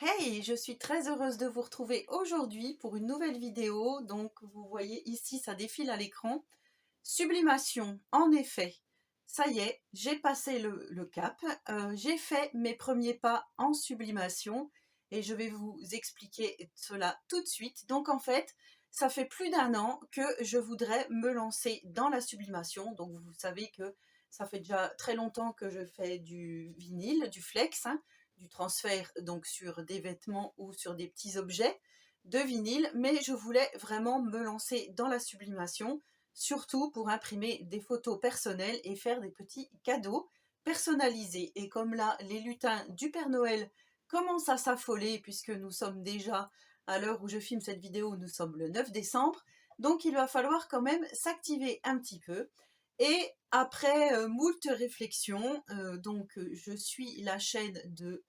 Hey, je suis très heureuse de vous retrouver aujourd'hui pour une nouvelle vidéo. Donc, vous voyez ici, ça défile à l'écran. Sublimation, en effet, ça y est, j'ai passé le cap. J'ai fait mes premiers pas en sublimation et je vais vous expliquer cela tout de suite. Donc, en fait, ça fait plus d'un an que je voudrais me lancer dans la sublimation. Donc, vous savez que ça fait déjà très longtemps que je fais du vinyle, du flex, hein, du transfert donc sur des vêtements ou sur des petits objets de vinyle, mais je voulais vraiment me lancer dans la sublimation, surtout pour imprimer des photos personnelles et faire des petits cadeaux personnalisés. Et comme là, les lutins du Père Noël commencent à s'affoler, puisque nous sommes déjà, à l'heure où je filme cette vidéo, nous sommes le 9 décembre, donc il va falloir quand même s'activer un petit peu. Et après moult réflexions, je suis la chaîne de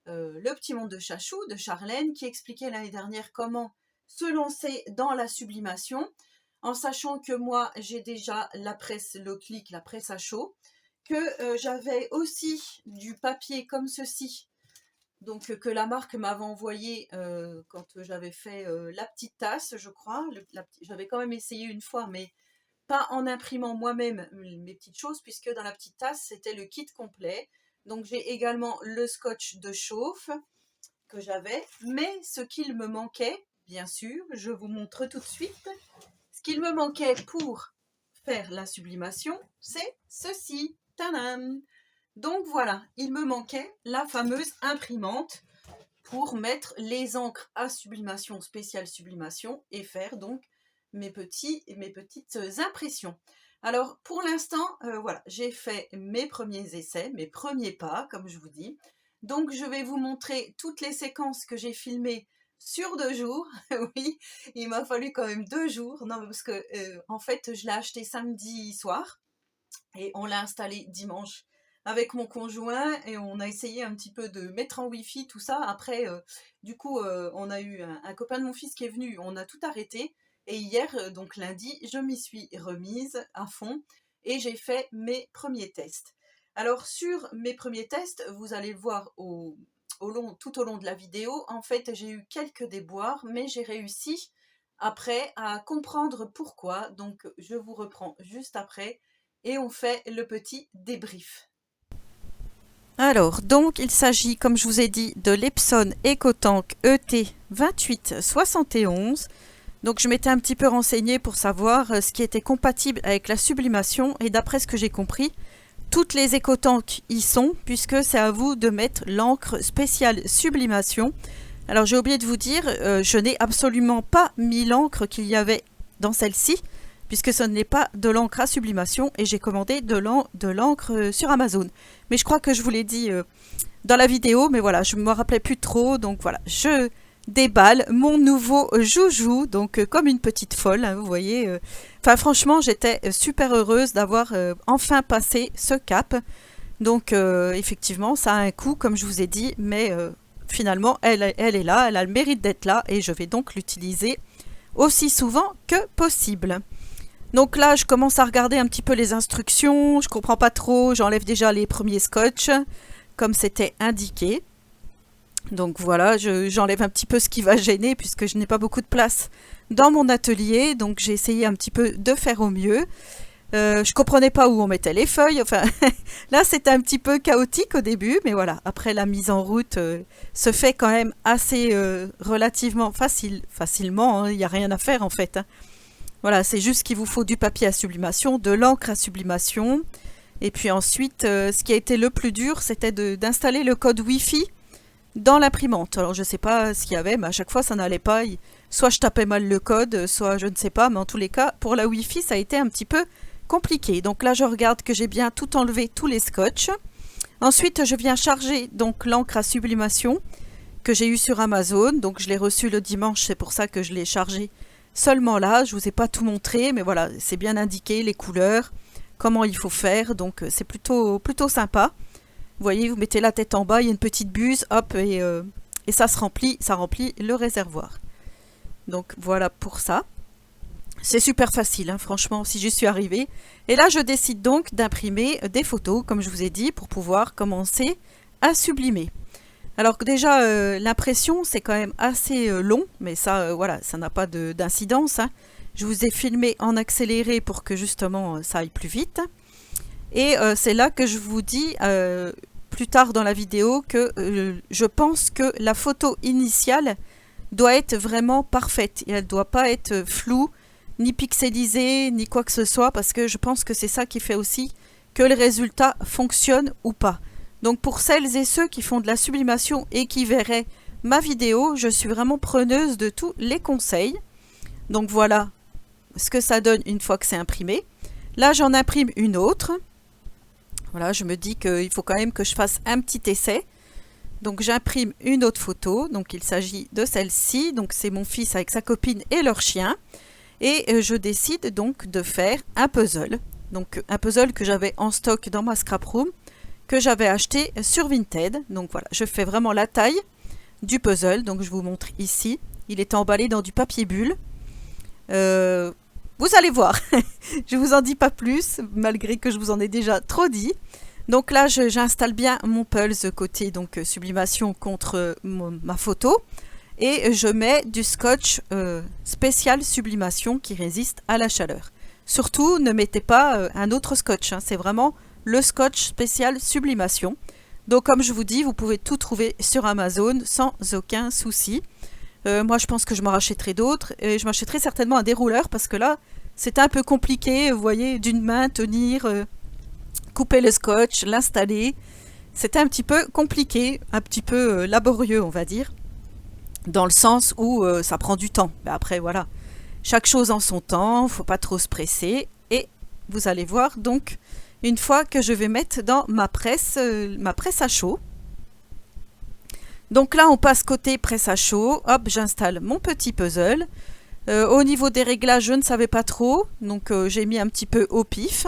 Le Petit Monde de Chachou, de Charlène, qui expliquait l'année dernière comment se lancer dans la sublimation, en sachant que moi, j'ai déjà la presse Loclic, la presse à chaud, que j'avais aussi du papier comme ceci, donc que la marque m'avait envoyé quand j'avais fait la petite tasse, je crois. J'avais quand même essayé une fois, mais pas en imprimant moi-même mes petites choses, puisque dans la petite tasse, c'était le kit complet. Donc j'ai également le scotch de chauffe que j'avais, mais ce qu'il me manquait, bien sûr, je vous montre tout de suite, ce qu'il me manquait pour faire la sublimation, c'est ceci. Tadam! Donc voilà, il me manquait la fameuse imprimante pour mettre les encres à sublimation, spéciale sublimation, et faire donc mes petites impressions. Alors pour l'instant, voilà, j'ai fait mes premiers essais, mes premiers pas, comme je vous dis. Donc je vais vous montrer toutes les séquences que j'ai filmées sur 2 jours. Oui, il m'a fallu quand même 2 jours. Non, parce que en fait, je l'ai acheté samedi soir et on l'a installé dimanche avec mon conjoint et on a essayé un petit peu de mettre en wifi tout ça. Après, on a eu un copain de mon fils qui est venu, on a tout arrêté. Et hier, donc lundi, je m'y suis remise à fond et j'ai fait mes premiers tests. Alors sur mes premiers tests, vous allez le voir tout au long de la vidéo, en fait j'ai eu quelques déboires, mais j'ai réussi après à comprendre pourquoi. Donc je vous reprends juste après et on fait le petit débrief. Alors, donc il s'agit, comme je vous ai dit, de l'Epson EcoTank ET2871. Donc je m'étais un petit peu renseignée pour savoir ce qui était compatible avec la sublimation et d'après ce que j'ai compris, toutes les EcoTank y sont puisque c'est à vous de mettre l'encre spéciale sublimation. Alors j'ai oublié de vous dire, je n'ai absolument pas mis l'encre qu'il y avait dans celle-ci puisque ce n'est pas de l'encre à sublimation et j'ai commandé de l'encre sur Amazon. Mais je crois que je vous l'ai dit dans la vidéo, mais voilà, je ne me rappelais plus trop, donc voilà, je déballe mon nouveau joujou, donc comme une petite folle, hein, vous voyez. Enfin franchement, j'étais super heureuse d'avoir enfin passé ce cap. Donc effectivement, ça a un coût, comme je vous ai dit, mais finalement, elle est là, elle a le mérite d'être là et je vais donc l'utiliser aussi souvent que possible. Donc là, je commence à regarder un petit peu les instructions, je comprends pas trop, j'enlève déjà les premiers scotch, comme c'était indiqué. Donc voilà, j'enlève un petit peu ce qui va gêner, puisque je n'ai pas beaucoup de place dans mon atelier, donc j'ai essayé un petit peu de faire au mieux. Je comprenais pas où on mettait les feuilles, enfin, là c'était un petit peu chaotique au début, mais voilà, après la mise en route se fait quand même assez relativement facilement, hein, il n'y a rien à faire en fait, hein. Voilà, c'est juste qu'il vous faut du papier à sublimation, de l'encre à sublimation. Et puis ensuite, ce qui a été le plus dur, c'était d'installer le code Wi-Fi dans l'imprimante. Alors je ne sais pas ce qu'il y avait, mais à chaque fois ça n'allait pas. Soit je tapais mal le code, soit je ne sais pas. Mais en tous les cas, pour la Wi-Fi, ça a été un petit peu compliqué. Donc là, je regarde que j'ai bien tout enlevé, tous les scotch. Ensuite, je viens charger donc l'encre à sublimation que j'ai eu sur Amazon. Donc je l'ai reçu le dimanche, c'est pour ça que je l'ai chargé seulement là. Je vous ai pas tout montré, mais voilà, c'est bien indiqué, les couleurs, comment il faut faire, donc c'est plutôt sympa. Vous voyez, vous mettez la tête en bas, il y a une petite buse, hop, et ça remplit le réservoir. Donc voilà pour ça. C'est super facile, hein, franchement, si j'y suis arrivée. Et là, je décide donc d'imprimer des photos, comme je vous ai dit, pour pouvoir commencer à sublimer. Alors que déjà, l'impression, c'est quand même assez long, mais ça, voilà, ça n'a pas d'incidence, hein. Je vous ai filmé en accéléré pour que justement ça aille plus vite. Et c'est là que je vous dis plus tard dans la vidéo que je pense que la photo initiale doit être vraiment parfaite. Et elle ne doit pas être floue, ni pixelisée, ni quoi que ce soit, parce que je pense que c'est ça qui fait aussi que le résultat fonctionne ou pas. Donc pour celles et ceux qui font de la sublimation et qui verraient ma vidéo, je suis vraiment preneuse de tous les conseils. Donc voilà ce que ça donne une fois que c'est imprimé. Là, j'en imprime une autre. Voilà, je me dis qu'il faut quand même que je fasse un petit essai. Donc j'imprime une autre photo. Donc il s'agit de celle-ci. Donc c'est mon fils avec sa copine et leur chien. Et je décide donc de faire un puzzle. Donc un puzzle que j'avais en stock dans ma scrap room, que j'avais acheté sur Vinted. Donc voilà, je fais vraiment la taille du puzzle. Donc je vous montre ici. Il est emballé dans du papier bulle. Vous allez voir, je vous en dis pas plus, malgré que je vous en ai déjà trop dit. Donc là, j'installe bien mon pulse côté donc sublimation contre ma photo. Et je mets du scotch spécial sublimation qui résiste à la chaleur. Surtout, ne mettez pas un autre scotch, hein, c'est vraiment le scotch spécial sublimation. Donc comme je vous dis, vous pouvez tout trouver sur Amazon sans aucun souci. Moi, je pense que je m'en rachèterai d'autres et je m'achèterai certainement un dérouleur parce que là, c'est un peu compliqué, vous voyez, d'une main tenir, couper le scotch, l'installer. C'était un petit peu compliqué, un petit peu laborieux, on va dire, dans le sens où ça prend du temps. Mais après, voilà, chaque chose en son temps, il ne faut pas trop se presser. Et vous allez voir, donc, une fois que je vais mettre dans ma presse à chaud. Donc là, on passe côté presse à chaud. Hop, j'installe mon petit puzzle. Au niveau des réglages, je ne savais pas trop. Donc, j'ai mis un petit peu au pif.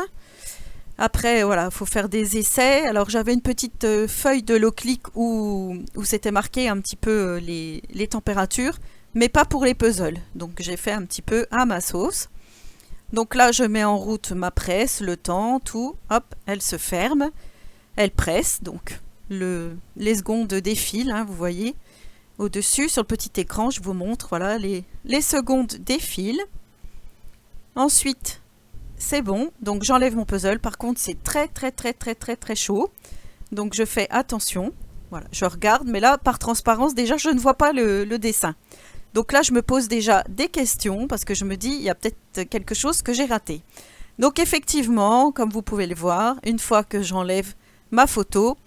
Après, voilà, il faut faire des essais. Alors, j'avais une petite feuille de low click où c'était marqué un petit peu les températures, mais pas pour les puzzles. Donc, j'ai fait un petit peu à ma sauce. Donc là, je mets en route ma presse, le temps, tout. Hop, elle se ferme. Elle presse, donc les secondes défilent, hein, vous voyez. Au-dessus, sur le petit écran, je vous montre, voilà, les secondes défilent. Ensuite, c'est bon. Donc, j'enlève mon puzzle. Par contre, c'est très chaud. Donc, je fais attention. Voilà, je regarde. Mais là, par transparence, déjà, je ne vois pas le dessin. Donc là, je me pose déjà des questions parce que je me dis, il y a peut-être quelque chose que j'ai raté. Donc, effectivement, comme vous pouvez le voir, une fois que j'enlève ma photo,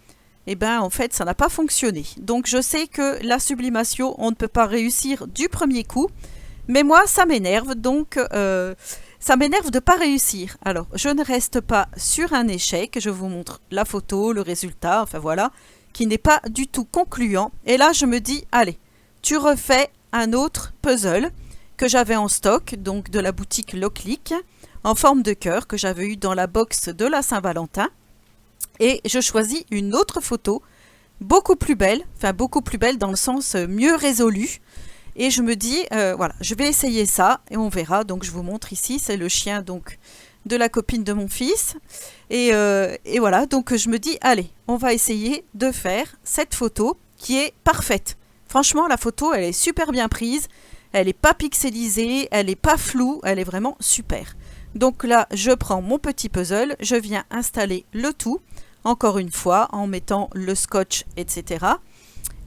eh ben, en fait, ça n'a pas fonctionné. Donc, je sais que la sublimation, on ne peut pas réussir du premier coup. Mais moi, ça m'énerve. Donc, ça m'énerve de ne pas réussir. Alors, je ne reste pas sur un échec. Je vous montre la photo, le résultat, enfin voilà, qui n'est pas du tout concluant. Et là, je me dis, allez, tu refais un autre puzzle que j'avais en stock, donc de la boutique Loclick, en forme de cœur, que j'avais eu dans la box de la Saint-Valentin. Et je choisis une autre photo, beaucoup plus belle, enfin beaucoup plus belle dans le sens mieux résolue. Et je me dis, voilà, je vais essayer ça et on verra. Donc je vous montre ici, c'est le chien donc de la copine de mon fils. Et voilà, donc je me dis, allez, on va essayer de faire cette photo qui est parfaite. Franchement, la photo, elle est super bien prise. Elle n'est pas pixelisée, elle n'est pas floue, elle est vraiment super. Donc là, je prends mon petit puzzle, je viens installer le tout, encore une fois, en mettant le scotch, etc.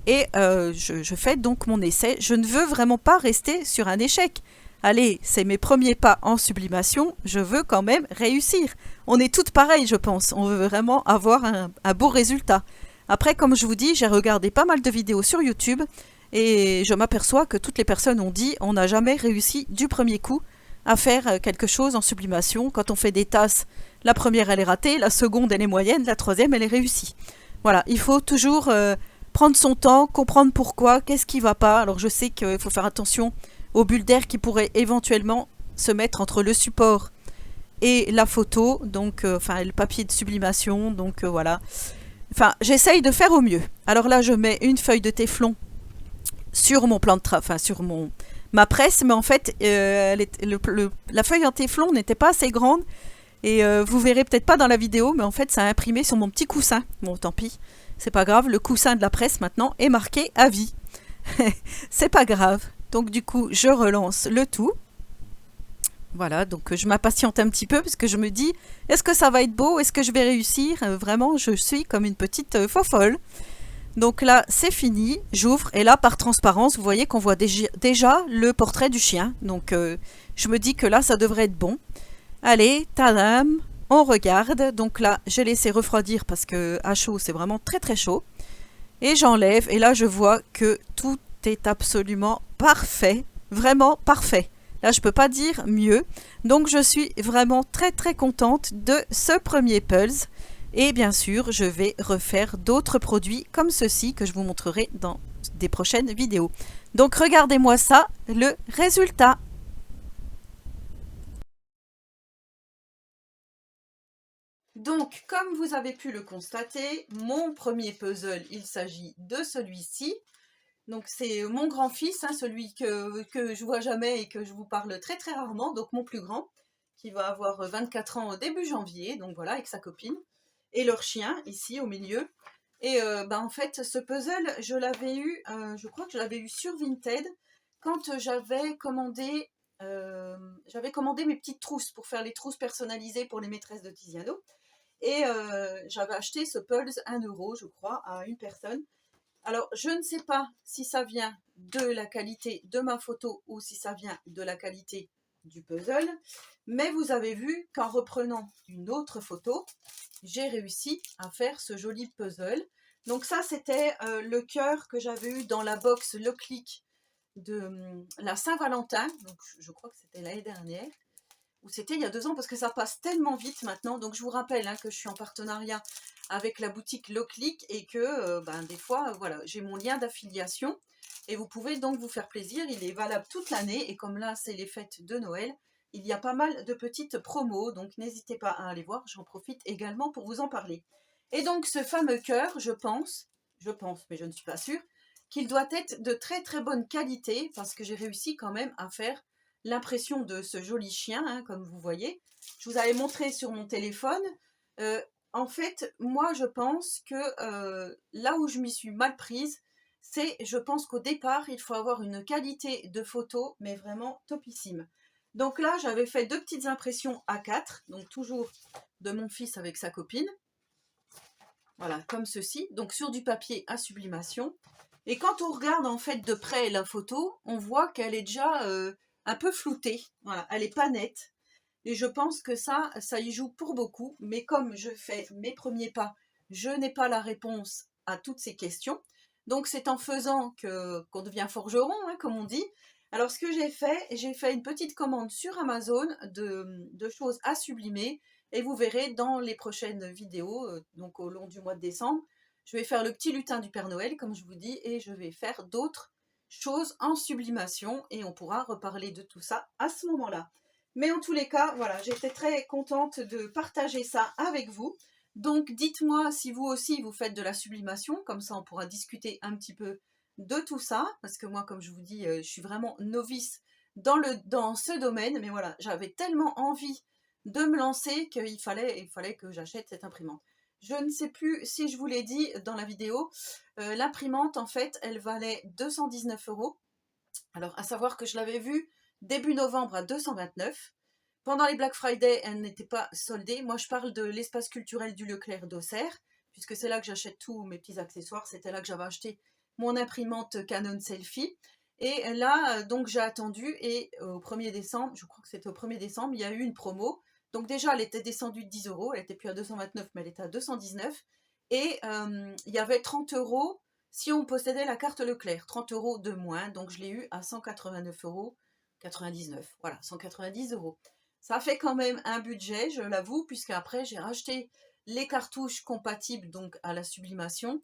Et je fais donc mon essai. Je ne veux vraiment pas rester sur un échec. Allez, c'est mes premiers pas en sublimation, je veux quand même réussir. On est toutes pareilles, je pense. On veut vraiment avoir un beau résultat. Après, comme je vous dis, j'ai regardé pas mal de vidéos sur YouTube et je m'aperçois que toutes les personnes ont dit on n'a jamais réussi du premier coup à faire quelque chose en sublimation. Quand on fait des tasses, la première elle est ratée, la seconde elle est moyenne, la troisième elle est réussie. Voilà, il faut toujours prendre son temps, comprendre pourquoi, qu'est-ce qui ne va pas. Alors je sais qu'il faut faire attention aux bulles d'air qui pourraient éventuellement se mettre entre le support et la photo, donc enfin le papier de sublimation, donc voilà. Enfin, j'essaye de faire au mieux. Alors là, je mets une feuille de téflon sur mon plan de enfin sur ma presse, mais en fait, la feuille en téflon n'était pas assez grande et vous verrez peut-être pas dans la vidéo, mais en fait, ça a imprimé sur mon petit coussin. Bon, tant pis, c'est pas grave, le coussin de la presse maintenant est marqué à vie. C'est pas grave. Donc du coup, je relance le tout. Voilà, donc je m'impatiente un petit peu parce que je me dis, est-ce que ça va être beau? Est-ce que je vais réussir? Vraiment, je suis comme une petite fofolle. Donc là, c'est fini, j'ouvre et là, par transparence, vous voyez qu'on voit déjà le portrait du chien. Donc je me dis que là, ça devrait être bon. Allez, tadam, on regarde. Donc là, j'ai laissé refroidir parce que à chaud, c'est vraiment très très chaud. Et j'enlève et là, je vois que tout est absolument parfait, vraiment parfait. Là, je peux pas dire mieux. Donc, je suis vraiment très très contente de ce premier Pulse. Et bien sûr, je vais refaire d'autres produits comme ceci que je vous montrerai dans des prochaines vidéos. Donc, regardez-moi ça, le résultat. Donc, comme vous avez pu le constater, mon premier puzzle, il s'agit de celui-ci. Donc c'est mon grand-fils, hein, celui que je vois jamais et que je vous parle très très rarement, donc mon plus grand, qui va avoir 24 ans au début janvier, donc voilà, avec sa copine, et leur chien, ici au milieu. Et en fait, ce puzzle, je l'avais eu, je crois que je l'avais eu sur Vinted, quand j'avais commandé mes petites trousses pour faire les trousses personnalisées pour les maîtresses de Tiziano. Et j'avais acheté ce Pulse 1 euro, je crois, à une personne. Alors, je ne sais pas si ça vient de la qualité de ma photo ou si ça vient de la qualité du puzzle, mais vous avez vu qu'en reprenant une autre photo, j'ai réussi à faire ce joli puzzle. Donc ça, c'était le cœur que j'avais eu dans la box Le Clic de la Saint-Valentin, donc je crois que c'était l'année dernière, ou c'était il y a 2 ans, parce que ça passe tellement vite maintenant. Donc je vous rappelle que je suis en partenariat avec la boutique Loclick et que des fois, voilà, j'ai mon lien d'affiliation et vous pouvez donc vous faire plaisir. Il est valable toute l'année et comme là, c'est les fêtes de Noël, il y a pas mal de petites promos, donc n'hésitez pas à aller voir. J'en profite également pour vous en parler. Et donc ce fameux cœur, je pense, mais je ne suis pas sûre, qu'il doit être de très très bonne qualité parce que j'ai réussi quand même à faire l'impression de ce joli chien, hein, comme vous voyez. Je vous avais montré sur mon téléphone. Euh, En fait, moi, je pense que là où je m'y suis mal prise, c'est, je pense qu'au départ, il faut avoir une qualité de photo, mais vraiment topissime. Donc là, j'avais fait 2 petites impressions A4, donc toujours de mon fils avec sa copine. Voilà, comme ceci, donc sur du papier à sublimation. Et quand on regarde en fait de près la photo, on voit qu'elle est déjà un peu floutée. Voilà, elle n'est pas nette. Et je pense que ça y joue pour beaucoup. Mais comme je fais mes premiers pas, je n'ai pas la réponse à toutes ces questions. Donc c'est en faisant qu'on devient forgeron, hein, comme on dit. Alors ce que j'ai fait une petite commande sur Amazon de choses à sublimer. Et vous verrez dans les prochaines vidéos, donc au long du mois de décembre, je vais faire le petit lutin du Père Noël, comme je vous dis, et je vais faire d'autres choses en sublimation et on pourra reparler de tout ça à ce moment-là. Mais en tous les cas, voilà, j'étais très contente de partager ça avec vous. Donc dites-moi si vous aussi vous faites de la sublimation, comme ça on pourra discuter un petit peu de tout ça, parce que moi, comme je vous dis, je suis vraiment novice dans ce domaine, mais voilà, j'avais tellement envie de me lancer qu'il fallait que j'achète cette imprimante. Je ne sais plus si je vous l'ai dit dans la vidéo, l'imprimante en fait elle valait 219 euros. Alors à savoir que je l'avais vue début novembre à 229. Pendant les Black Friday elle n'était pas soldée. Moi je parle de l'espace culturel du Leclerc d'Auxerre, puisque c'est là que j'achète tous mes petits accessoires. C'était là que j'avais acheté mon imprimante Canon Selfie. Et là, donc j'ai attendu et au 1er décembre, je crois que c'était au 1er décembre, il y a eu une promo. Donc déjà, elle était descendue de 10 euros, elle était plus à 229, mais elle était à 219. Et il y avait 30 euros si on possédait la carte Leclerc, 30 euros de moins. Donc je l'ai eu à 189 euros, 99. Voilà, 190 euros. Ça fait quand même un budget, je l'avoue, puisqu'après j'ai racheté les cartouches compatibles donc à la sublimation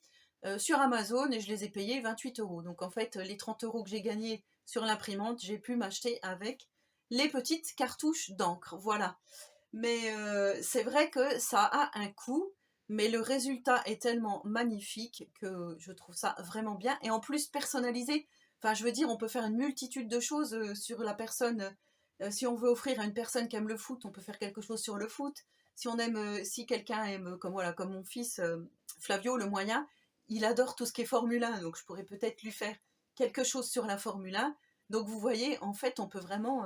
sur Amazon et je les ai payés 28 euros. Donc en fait, les 30 euros que j'ai gagnés sur l'imprimante, j'ai pu m'acheter avec les petites cartouches d'encre. Voilà. Mais c'est vrai que ça a un coût, mais le résultat est tellement magnifique que je trouve ça vraiment bien. Et en plus personnalisé, enfin je veux dire, on peut faire une multitude de choses sur la personne. Si on veut offrir à une personne qui aime le foot, on peut faire quelque chose sur le foot. Si on aime, si quelqu'un aime, comme voilà, comme mon fils Flavio, le moyen, il adore tout ce qui est Formule 1, donc je pourrais peut-être lui faire quelque chose sur la Formule 1. Donc vous voyez, en fait, on peut vraiment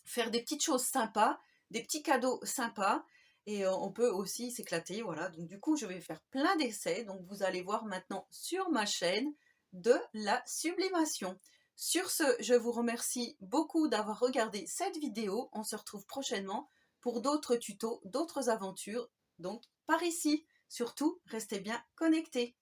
faire des petites choses sympas, des petits cadeaux sympas, et on peut aussi s'éclater, voilà. Donc du coup, je vais faire plein d'essais, donc vous allez voir maintenant sur ma chaîne de la sublimation. Sur ce, je vous remercie beaucoup d'avoir regardé cette vidéo. On se retrouve prochainement pour d'autres tutos, d'autres aventures, donc par ici. Surtout, restez bien connectés.